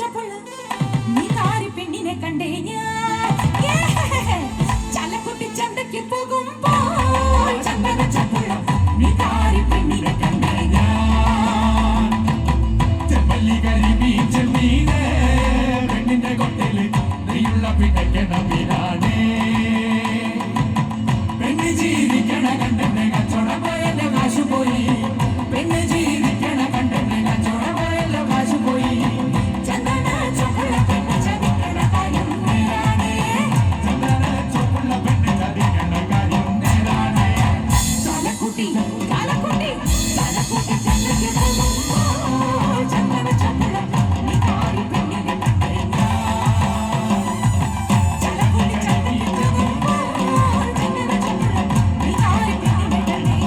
ചപ്പുള്ള നീ കാരി പെണ്ണിനെ കണ്ടേ ഞാൻ ചലക്കുട്ടി ചന്തയ്ക്ക് പോകുമ്പോൾ ചന്ദന ചപ്പുള്ള നീ കാരി പെണ്ണിനെ കണ്ടേ ഞാൻ ചെമ്മല്ലികരി ബീച്ചിൽ നീനേ പെണ്ണിന്റെ കൊട്ടയില് നെയ്യുള്ള പിടയ്ക്കണ വീരാണേ പെണ്ണ് ജീവിക്കണ കണ്ടെന്നെ കച്ചവടം പോയല്ലേ കാശു പോയി പെണ്ണ് ജീവിക്കണ കണ്ടെന്നെ കച്ചവടം പോയല്ലേ കാശു പോയി ചന്ദന ചപ്പുള്ള പെണ്ണ് ചതിക്കണ കാര്യം നേരാണേ ചന്ദന ചൊപ്പുള്ള പെണ്ണ് ചതിക്കണ കാര്യം നേരാണേ ചലക്കുട്ടി ചലക്കുട്ടി ചലക്കുട്ടി ചന്തയ്ക്ക് പോകുമ്പോൾ ചന്ദന ചപ്പുള്ള നീ കാരി പെണ്ണിനെ കണ്ടേ ചലക്കുട്ടി ചന്തയ്ക്ക് പോകുമ്പോൾ ചന്ദന ചപ്പുള്ള നീ കാരി പെണ്ണിനെ കണ്ടേ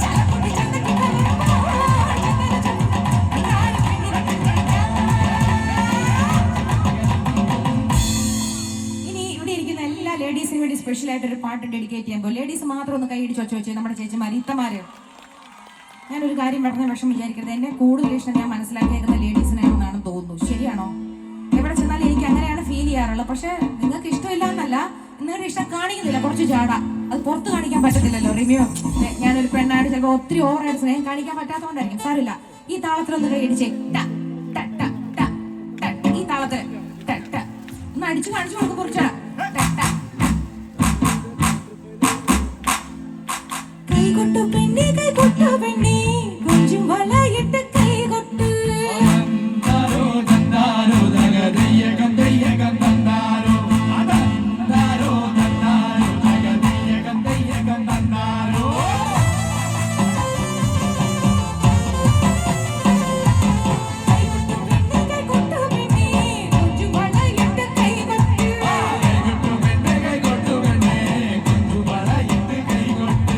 ചലക്കുട്ടി ചന്തയ്ക്ക് പോകുമ്പോൾ ചന്ദന ചപ്പുള്ള നീ കാരി പെണ്ണിനെ കണ്ടേ ഇനി ഇവിടെ ഇരിക്കുന്ന എല്ലാ ലേഡീസിനും വേണ്ടി സ്പെഷ്യൽ ആയിട്ട് ഒരു പാട്ട് ഡെഡിക്കേറ്റ് ചെയ്യുമ്പോൾ ലേഡീസ് മാത്രം ഒന്ന് കൈയിടിച്ച് ഒച്ച വെച്ച് നമ്മുടെ ചേച്ചിമാർ ഇത്തമാര് ഞാനൊരു കാര്യം പറഞ്ഞ വിഷം വിചാരിക്കരുത് എന്നെ കൂടുതൽ ഇഷ്ടം ഞാൻ മനസ്സിലാക്കിയേക്കുന്ന ലേഡീസിനാണെന്നാണ് തോന്നുന്നു ശരിയാണോ എവിടെ ചെന്നാലും എനിക്ക് അങ്ങനെയാണ് ഫീൽ ചെയ്യാറുള്ളത് പക്ഷെ നിങ്ങൾക്ക് ഇഷ്ടമില്ല എന്നല്ല നിങ്ങളുടെ ഇഷ്ടം കാണിക്കുന്നില്ല കുറച്ച് ചാടാ അത് പുറത്ത് കാണിക്കാൻ പറ്റത്തില്ലല്ലോ റിമ്യോ ഞാനൊരു പെണ്ണായിട്ട് ചിലപ്പോൾ ഒത്തിരി ഓവറായിട്ട് സ്നേഹം കാണിക്കാൻ പറ്റാത്തതുകൊണ്ടായിരിക്കും സാറില്ല ഈ താളത്തിലൊന്ന് കൈയിടിച്ചേ ട, ട, ട, ട, ട, ട. ഈ താളത്തിൽ ട, ട. ഒന്ന് അടിച്ചു കാണിച്ചു കൊടുക്കും കുറച്ചാ കൈകൊട്ടു പെണ്ണേ കൈകൊട്ടു പെണ്ണേ കൊഞ്ചും വളയിട്ട് കൈകൊട്ടു തന്താരോ തന്താരോ തകതയ്യകം തയ്യകം തന്താരോ അതന്താരോ തന്താരോ തകതയ്യകം തയ്യകം തന്താരോ കൈകൊട്ടു പെണ്ണേ കൈകൊട്ടു പെണ്ണേ കൊഞ്ചും വളയിട്ട് കൈകൊട്ടു കൈകൊട്ടു പെണ്ണേ കൈകൊട്ടു പെണ്ണേ കൊഞ്ചുവളയിട്ട് കൈകൊട്ട്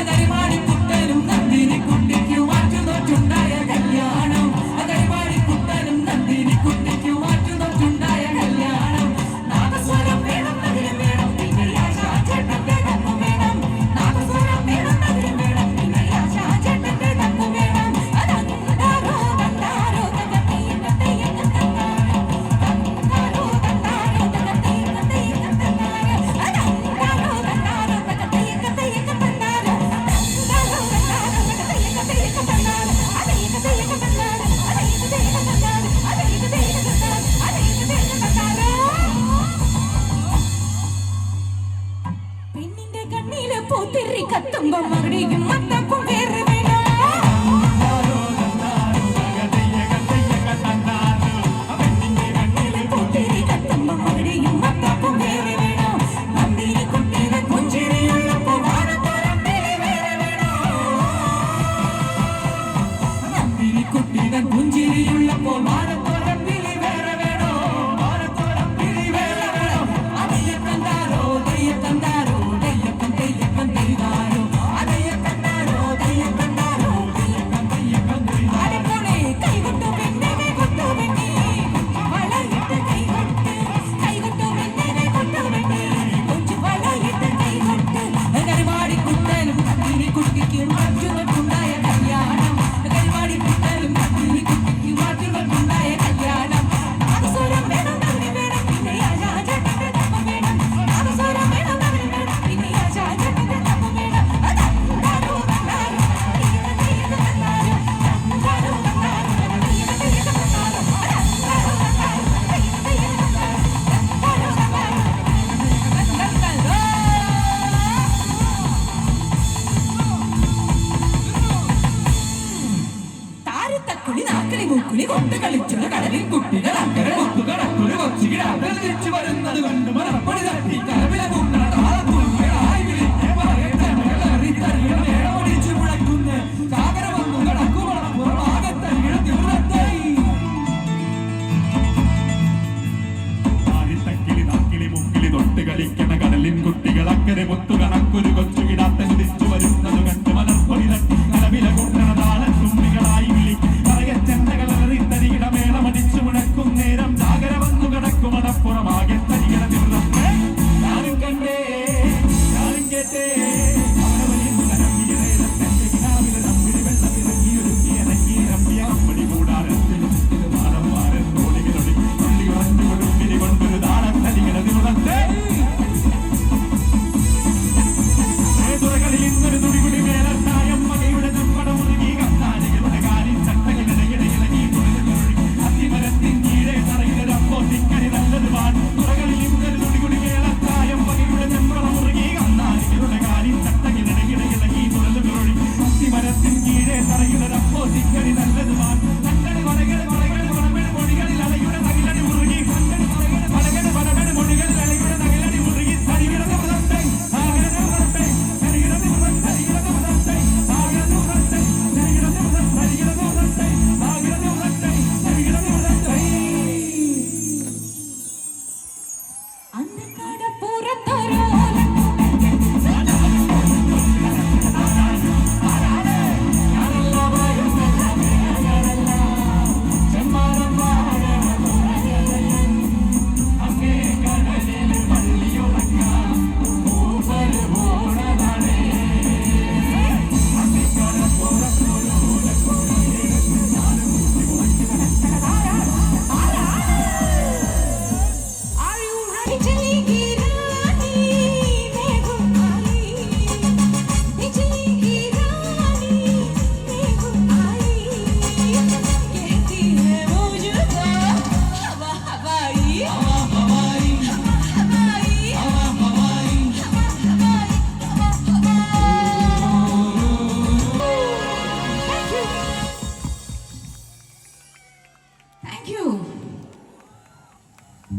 കരിമാടി കുട്ടനും നന്ദിനി കുട്ടിക്കു മാറ്റുന്നോട്ടുണ്ടായ കല്യാണം കരിമാടി കുട്ടനും നന്ദിനി കുട്ടിക്കു മാറ്റുന്നോട്ടുണ്ടായ കല്യാണം നാദസ്വരം വേണം അതിലും വേണം പിന്നെ ആശാചേട്ടന്റെ തപ്പു വേണം നാദസ്വരം വേണം അതിലും വേണം പിന്നെ ആശാചേട്ടന്റെ തപ്പു വേണം അതന്താരോ തന്താരോ തകതയ്യക തയ്യക തന്താരോ തന്താരോ തന്താരോ തകതയ്യക തയ്യക തന്താരോ അതന്താരോ തന്താരോ തകതയ്യക തയ്യക തന്താരോ തന്താരോ തന്താരോ തകതയ്യക തയ്യക തന്താരോ അതയ്യക തയ്യക തന്താരോ അതയ്യക തയ്യക തന്താരോ അതയ്യക തയ്യക തന്താരോ അതയ്യക തയ്യക തന്താരോ പെണ്ണിന്റെ കണ്ണില് പൂത്തിരി കത്തുമ്പോ മകടിയും മത്തപ്പും വേറെ വേണം തകതയ്യകം തയ്യകം തന്താരോ പെണ്ണിന്റെ കണ്ണില് പൂത്തിരി കത്തുമ്പോ മകടിയും മത്തപ്പും വേറെ വേണം നന്ദിനി കുട്ടിയുടെ പുഞ്ചിരിയുള്ളപ്പോ വാനത്തോരമ്പിളി വേറെ വേണം നന്ദിനി കുട്ടിയുടെ പുഞ്ചിരിയുള്ളപ്പോൾ വാനത്തോരമ്പിളി വേറെ വേണോ വാനത്തോരമ്പിളി വേറെ വേണോ അതയ്യക്കന്താരോ ദയ്യക്കന്താരോ ദയ്യക്കൻ ദയ്യക്കൻ ദയ്യതാരോ അതയ്യക്കന്താരോ ദയ്യക്കന്താരോ തയ്യകം തയ്യകം തയ്യകം അടിപൊളി കൈകൊട്ടു പെണ്ണേ കൈകൊട്ടു പെണ്ണേ വളയിട്ട് കൈകൊട്ട് കൈകൊട്ടു പെണ്ണേ കൈകൊട്ടു പെണ്ണേ കൊഞ്ചു വളയിട്ട് കൈകൊട്ട് കരിവാടി കുട്ടനും നന്ദിനി കുട്ടിക്ക് മാറ്റുന്നുണ്ടായ കല്യാണം കരിവാടി കുട്ടനും നന്ദിനി കുട്ടിക്ക് മാറ്റുന്നുണ്ടായ കല്യാണം നാദസ്വരം വേണം അതിന് വേണം പിന്നെ ആശാചേട്ടന്റെ തപ്പു വേണം നാദസ്വരം വേണം അതിന് വേണം പിന്നെ ആശാചേട്ടന്റെ തപ്പു വേണം അതന്താരോ തന്താരോ തയ്യക തയ്യക തന്താരോ തന്താരോ തന്താരോ തയ്യക തയ്യക തന്താരോ അതന്താരോ തന്താരോ തയ്യക തയ്യക തന്താരോ തന്താരോ തന്താരോ താരത്തക്കുളി നാക്കളി മൂക്കുളി കൊണ്ട് കളിച്ചൊരു കടലിൽ കുട്ടികൾ അക്കരെ ഒത്തുകടക്കൊരു കൊച്ചുകിടാതെ തിരിച്ചു വരും